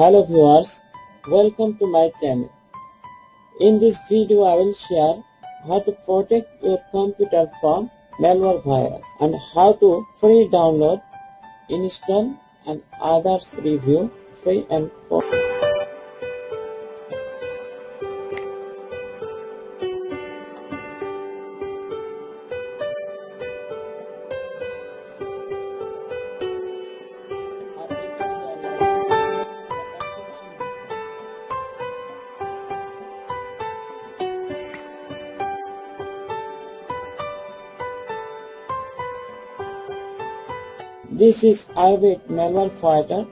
Hello viewers, welcome to my channel. In this video I will share how to protect your computer from malware virus and how to free download, install and others review free and for. This is IObit Malware Fighter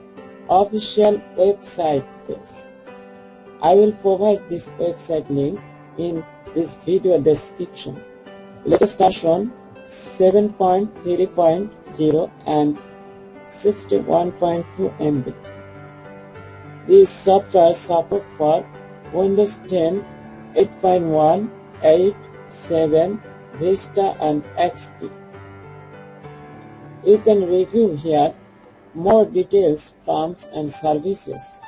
official website page. I will provide this website link in this video description. Latest version 7.3.0 and 61.2 MB. This software support for Windows 10, 8.1, 8, 7, Vista and XP. You can review here more details, terms and services.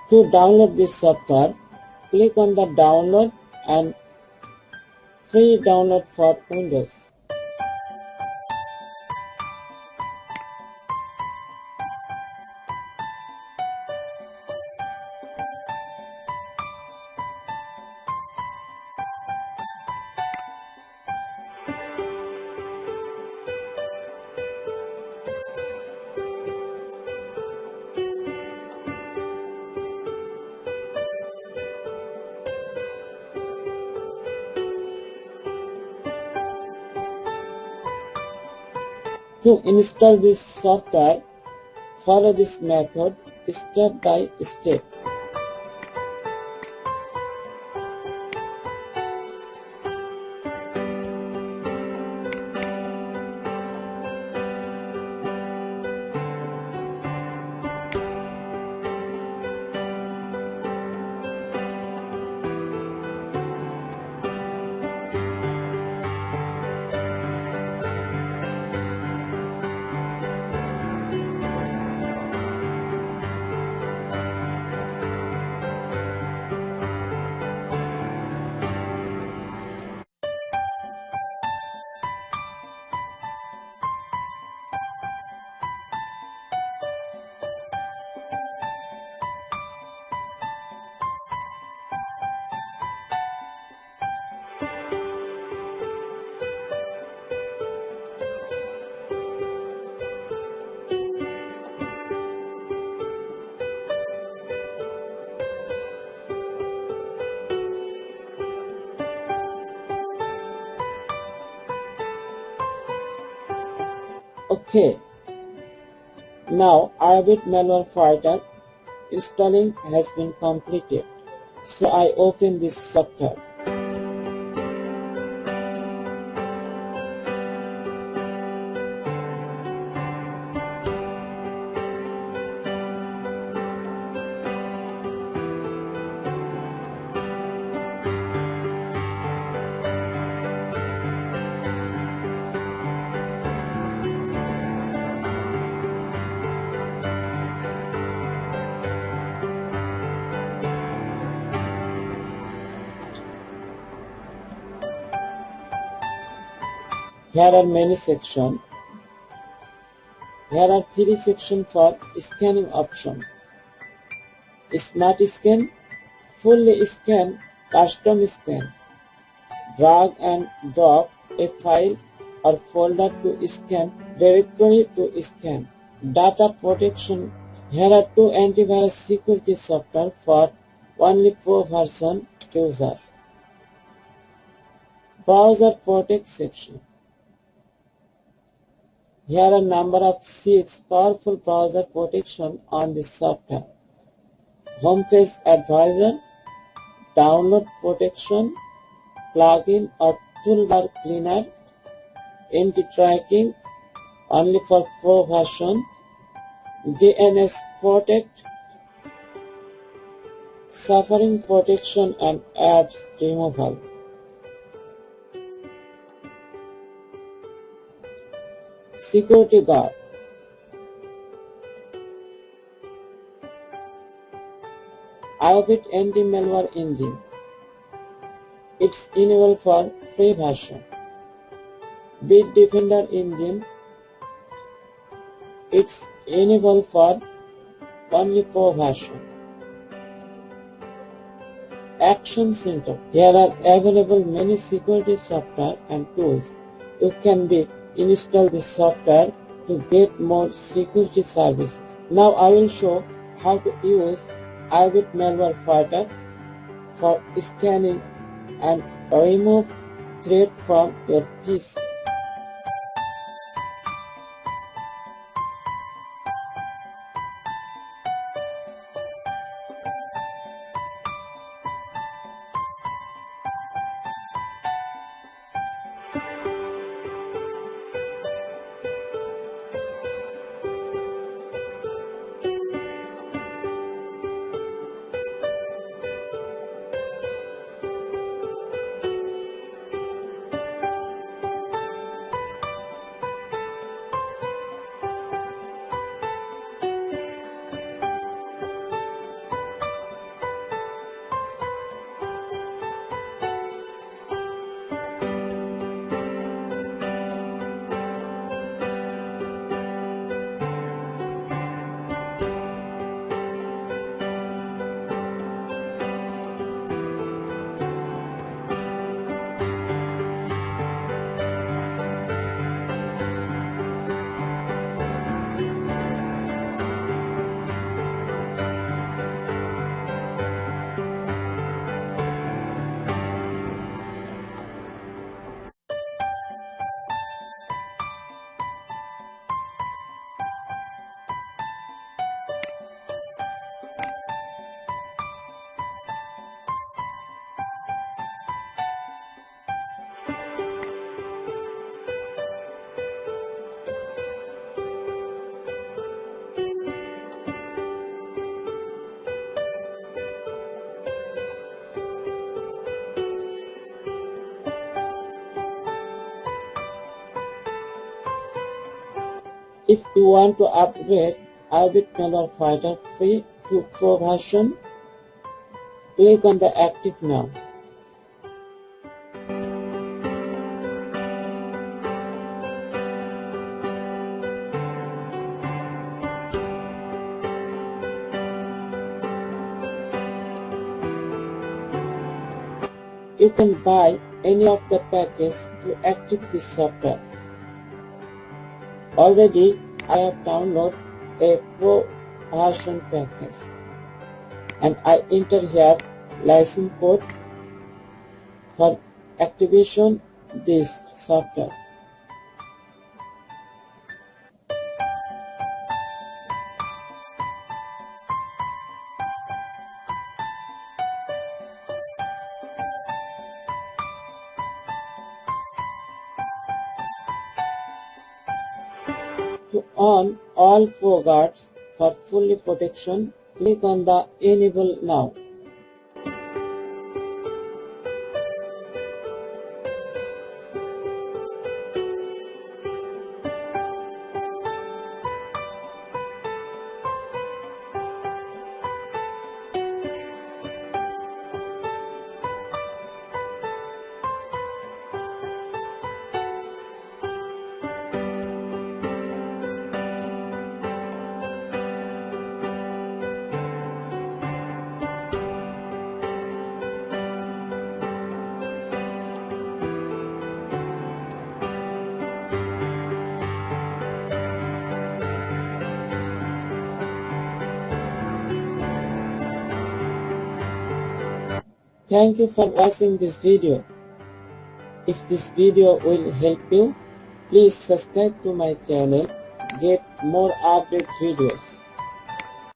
To download this software, click on the download and free download for Windows. To install this software, follow this method step by step. Okay, now IObit Malware Fighter installing has been completed. So I open this software. Here are many sections. Here are 3 sections for scanning option. Smart scan, fully scan, custom scan. Drag and drop a file or folder to scan, directory to scan. Data protection. Here are 2 antivirus security software for only Pro version user. Browser protect section. Here are number of 6 powerful browser protection on this software. Homepage advisor, download protection, plugin or toolbar cleaner, anti-tracking only for Pro version, DNS protect, suffering protection and apps removal. Security guard. IObit Anti-Malware engine. It's enabled for free version. Bit Defender engine. It's enabled for only pro version. Action Center. Here are available many security software and tools. You can install this software to get more security services. Now I will show how to use IObit Malware Fighter for scanning and remove threat from your PC. If you want to upgrade IObit Malware Fighter free to pro version, click on the Active Now. You can buy any of the packages to activate this software. Already, I have downloaded a pro version package and I enter here license code for activation this software. To on all Pro guards for full protection, click on the Enable Now. Thank you for watching this video. If this video will help you, please subscribe to my channel, get more update videos.